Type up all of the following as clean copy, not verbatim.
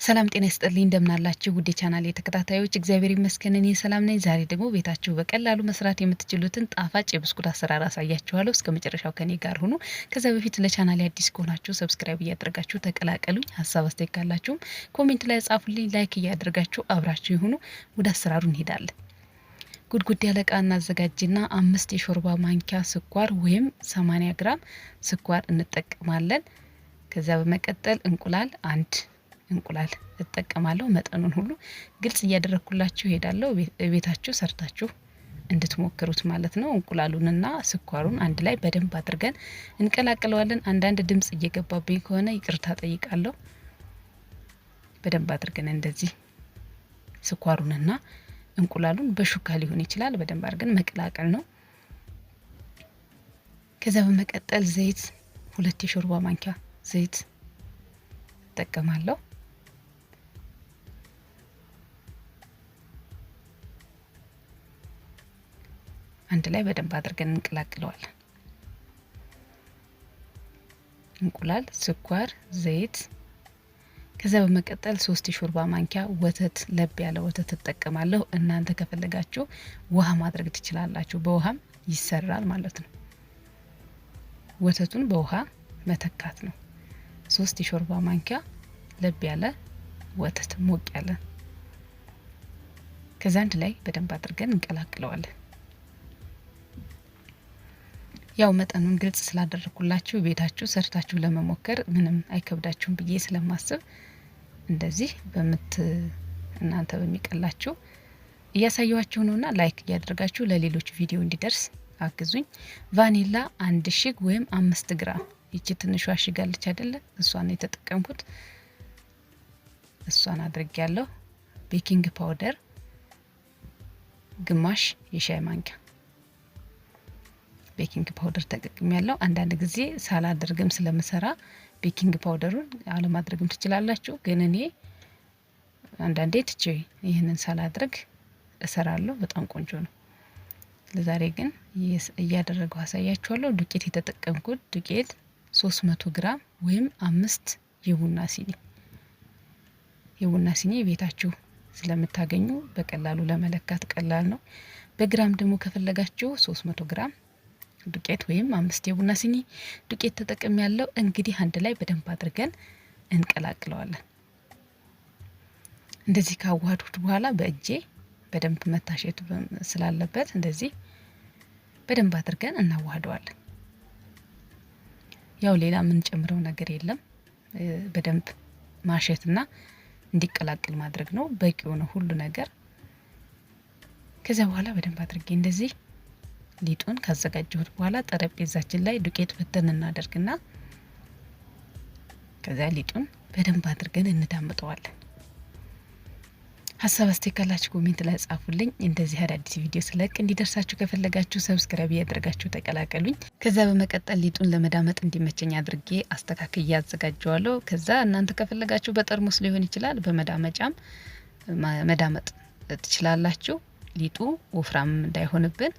ሰላም ጤና ይስጥልኝ እንደምናላችሁ ውድ ቻናል የተከታታዮች እግዚአብሔር ይመስገን እኔ ሰላም ነኝ። ዛሬ ደግሞ ቤታችሁ በቀላሉ መስራት የምትችሉትን ጣፋጭ የብስኩት አሰራር አሳያችኋለሁ። እስከ መጨረሻው ከኔ ጋር ሁኑ። ከዛ በፊት ለቻናሌ አዲስ ከሆናችሁ ሰብስክራይብ እያደረጋችሁ ተቀላቀሉኝ። ሀሳብ አስተያየት ካላችሁም ኮሜንት ላይ ጻፉልኝ። ላይክ እያደረጋችሁ አብራችሁ ይሁኑ። ወደ አሰራሩ እንሄዳለን። ጉድጉድ ያለ ዕቃ እናዘጋጅና 5 የሾርባ ማንኪያ ስኳር ወይም 80 ግራም ስኳር እንጠቀማለን። ከዛ በመቀጠል እንቁላል አንድ እንቁላል እጠቀማለሁ። መጠኑን ሁሉ ግልጽ እያደረኩላችሁ ሄዳለሁ። ቤታችሁ ሰርታችሁ እንድትሞክሩት ማለት ነው። እንቁላሉንና ስኳሩን አንድ ላይ በደንብ አድርገን እንቀላቅለዋለን። አንዳንድ ድምጽ እየገባብኝ ከሆነ ይቅርታ ጠይቃለሁ። በደንብ አድርገን እንደዚህ ስኳሩንና እንቁላሉን በሹካ ሊሆን ይችላል በደንብ አድርገን መቀላቀል ነው። ከዛ በመቀጠል ዘይት 2 የሾርባ ማንኪያ ዘይት እጠቀማለሁ። አንድ ላይ በደንብ አድርገን እንቀላቅለዋለን። እንቁላል፣ ስኳር፣ ዘይት ከዛ በመቀጠል 3 የሾርባ ማንኪያ ወተት ለብ ያለ ወተት እጠቀማለሁ። እናንተ ከፈለጋችሁ ውሃ ማድረግ ትችላላችሁ። በውሃም ይሰራል ማለት ነው። ወተቱን በውሃ መተካት ነው። 3 የሾርባ ማንኪያ ለብ ያለ ወተት ሞቅ ያለ ከዛ አንድ ላይ በደንብ አድርገን እንቀላቅለዋለን። ያው መጠኑን ግልጽ ስላደረኩላችሁ ቤታችሁ ሰርታችሁ ለመሞከር ምንም አይከብዳችሁም ብዬ ስለማስብ እንደዚህ እናንተ በሚቀላችሁ እያሳያችሁ ነውና ላይክ እያደረጋችሁ ለሌሎች ቪዲዮ እንዲደርስ አግዙኝ። ቫኒላ 1 እሽግ ወይም 5 ግራም ይቺ ትንሿ እሽግ አለች አይደለ? እሷን ነው የተጠቀምኩት። እሷን አድርጌያለሁ። ቤኪንግ ፓውደር ግማሽ የሻይ ማንኪያ ቤኪንግ ፓውደር ተጠቅሜያለሁ። አንዳንድ ጊዜ ሳላደርግም ስለምሰራ ቤኪንግ ፓውደሩን አለማድረግም ትችላላችሁ። ግን እኔ አንዳንዴ ትቼ ይህንን ሳላደርግ እሰራለሁ። በጣም ቆንጆ ነው። ለዛሬ ግን እያደረገው አሳያችኋለሁ። ዱቄት የተጠቀምኩት ዱቄት 300 ግራም ወይም 5 የቡና ሲኒ ቤታችሁ ስለምታገኙ በቀላሉ ለመለካት ቀላል ነው። በግራም ደግሞ ከፈለጋችሁ 300 ግራም ዱቄት ወይም 5 የቡና ሲኒ ዱቄት ተጠቅሜያለሁ። እንግዲህ አንድ ላይ በደንብ አድርገን እንቀላቅለዋለን። እንደዚህ ካዋሃድኩት በኋላ በእጄ በደንብ መታሸት ስላለበት እንደዚህ በደንብ አድርገን እናዋህደዋለን። ያው ሌላ ምን ጨምረው ነገር የለም። በደንብ ማሸትና እንዲቀላቀል ማድረግ ነው። በቂው ነው ሁሉ ነገር። ከዛ በኋላ በደንብ አድርጌ እንደዚህ ሊጡን ካዘጋጀሁት በኋላ ጠረጴዛችን ላይ ዱቄት በተን እናደርግና ከዛ ሊጡን በደንብ አድርገን እንዳምጠዋለን። ሀሳብ አስተያየት ካላችሁ ኮሜንት ላይ ጻፉልኝ። እንደዚህ አዳዲስ ቪዲዮ ስለቅ እንዲደርሳችሁ ከፈለጋችሁ ሰብስክራይብ ያደርጋችሁ ተቀላቀሉኝ። ከዛ በመቀጠል ሊጡን ለመዳመጥ እንዲመቸኝ አድርጌ አስተካክዬ ያዘጋጀዋለሁ። ከዛ እናንተ ከፈለጋችሁ በጠርሙስ ሊሆን ይችላል፣ በመዳመጫም መዳመጥ ትችላላችሁ። ሊጡ ወፍራም እንዳይሆንብን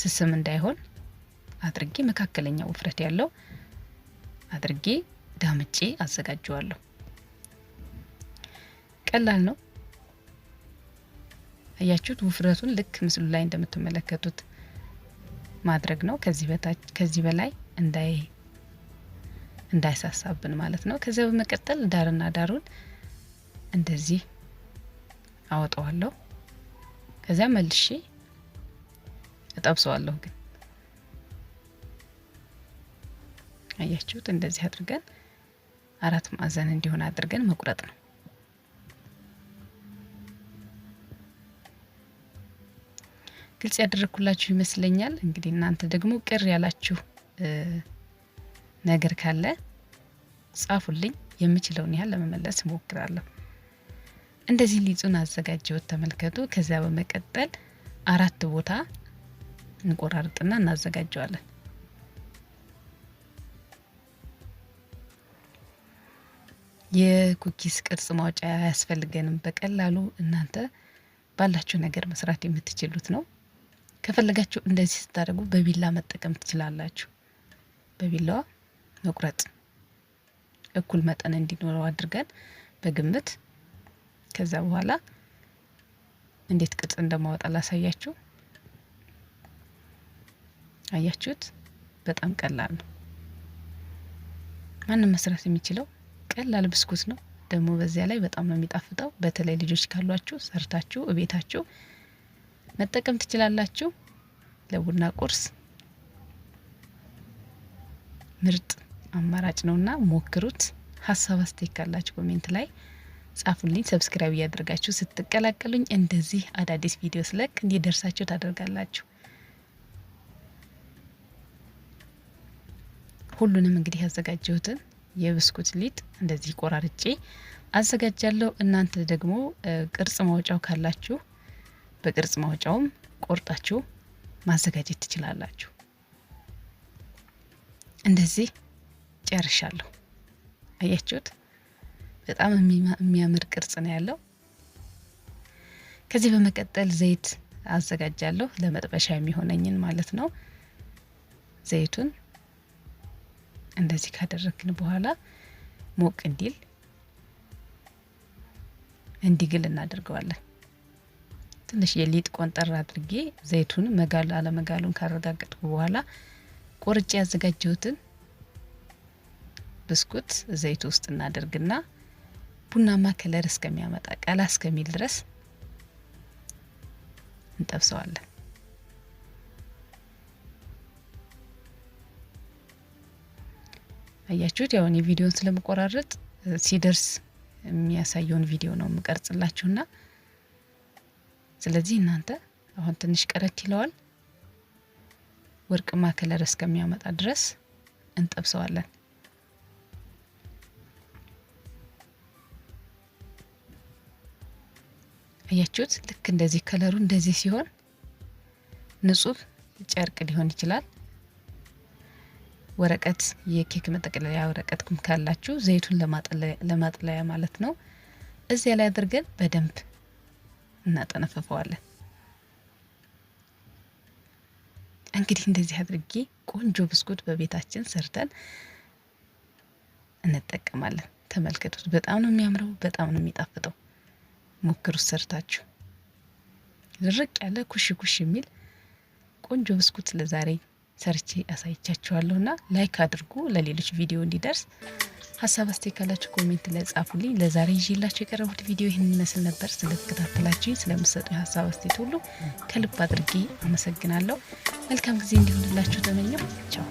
ስስም እንዳይሆን አድርጌ መካከለኛ ውፍረት ያለው አድርጌ ዳምጬ አዘጋጀዋለሁ። ቀላል ነው። አያችሁት? ውፍረቱን ልክ ምስሉ ላይ እንደምትመለከቱት ማድረግ ነው። ከዚህ በላይ እንዳይሳሳብን ማለት ነው። ከዛ በመቀጠል ዳርና ዳሩን እንደዚህ አወጣዋለሁ። ከዛ መልሼ እጠብሰዋለሁ። ግን አያችሁት? እንደዚህ አድርገን 4 ማዕዘን እንዲሆን አድርገን መቁረጥ ነው። ግልጽ ያደረኩላችሁ ይመስለኛል። እንግዲህ እናንተ ደግሞ ቅር ያላችሁ ነገር ካለ ጻፉልኝ። የምችለውን ያህል ለመመለስ እሞክራለሁ። እንደዚህ ሊጡን አዘጋጀሁት ተመልከቱ። ከዛ በመቀጠል 4 ቦታ እንቆራርጥና እናዘጋጀዋለን። የኩኪስ ቅርጽ ማውጫ አያስፈልገንም። በቀላሉ እናንተ ባላችሁ ነገር መስራት የምትችሉት ነው። ከፈለጋችሁ እንደዚህ ስታደርጉ በቢላ መጠቀም ትችላላችሁ። በቢላዋ መቁረጥ እኩል መጠን እንዲኖረው አድርገን በግምት። ከዛ በኋላ እንዴት ቅርጽ እንደማወጣ ላሳያችሁ። አያችሁት? በጣም ቀላል ነው። ማንም መስራት የሚችለው ቀላል ብስኩት ነው። ደግሞ በዚያ ላይ በጣም ነው የሚጣፍጠው። በተለይ ልጆች ካሏችሁ ሰርታችሁ እቤታችሁ መጠቀም ትችላላችሁ። ለቡና ቁርስ ምርጥ አማራጭ ነውና ሞክሩት። ሀሳብ አስተያየት ካላችሁ ኮሜንት ላይ ጻፉልኝ። ሰብስክራይብ እያደረጋችሁ ስትቀላቀሉኝ እንደዚህ አዳዲስ ቪዲዮ ስለቅ እንዲደርሳችሁ ታደርጋላችሁ። ሁሉንም እንግዲህ ያዘጋጀሁትን የብስኩት ሊጥ እንደዚህ ቆራርጬ አዘጋጃለሁ። እናንተ ደግሞ ቅርጽ ማውጫው ካላችሁ በቅርጽ ማውጫውም ቆርጣችሁ ማዘጋጀት ትችላላችሁ። እንደዚህ ጨርሻለሁ። አያችሁት? በጣም የሚያምር ቅርጽ ነው ያለው። ከዚህ በመቀጠል ዘይት አዘጋጃለሁ፣ ለመጥበሻ የሚሆነኝን ማለት ነው። ዘይቱን እንደዚህ ካደረግን በኋላ ሞቅ እንዲግል እናደርገዋለን። ትንሽ የሊጥ ቆንጠር አድርጌ ዘይቱን መጋል አለመጋሉን ካረጋገጥኩ በኋላ ቆርጬ ያዘጋጀሁትን ብስኩት ዘይቱ ውስጥ እናደርግና ቡናማ ከለር እስከሚያመጣ ቀላ እስከሚል ድረስ እንጠብሰዋለን። አያችሁት? ያው እኔ ቪዲዮን ስለምቆራረጥ ሲደርስ የሚያሳየውን ቪዲዮ ነው የምቀርጽላችሁና ስለዚህ እናንተ አሁን ትንሽ ቀረት ይለዋል። ወርቅማ ከለር እስከሚያመጣ ድረስ እንጠብሰዋለን። አያችሁት? ልክ እንደዚህ ከለሩ እንደዚህ ሲሆን ንጹህ ጨርቅ ሊሆን ይችላል። ወረቀት የኬክ መጠቅለያ ወረቀት ካላችሁ ዘይቱን ለማጥለያ ማለት ነው። እዚያ ላይ አድርገን በደንብ እናጠነፍፈዋለን። እንግዲህ እንደዚህ አድርጌ ቆንጆ ብስኩት በቤታችን ሰርተን እንጠቀማለን። ተመልከቱት። በጣም ነው የሚያምረው፣ በጣም ነው የሚጣፍጠው። ሞክሩት ሰርታችሁ። ዝርቅ ያለ ኩሽ የሚል ቆንጆ ብስኩት ለዛሬ ሰርቼ አሳይቻችኋለሁና ላይክ አድርጉ፣ ለሌሎች ቪዲዮ እንዲደርስ። ሀሳብ አስተያየት ካላችሁ ኮሜንት ላይ ጻፉልኝ። ለዛሬ ይዤላችሁ የቀረቡት ቪዲዮ ይህን ይመስል ነበር። ስለተከታተላችሁኝ፣ ስለምትሰጡኝ ሀሳብ አስተያየት ሁሉ ከልብ አድርጌ አመሰግናለሁ። መልካም ጊዜ እንዲሆንላችሁ ተመኘው። ቻው።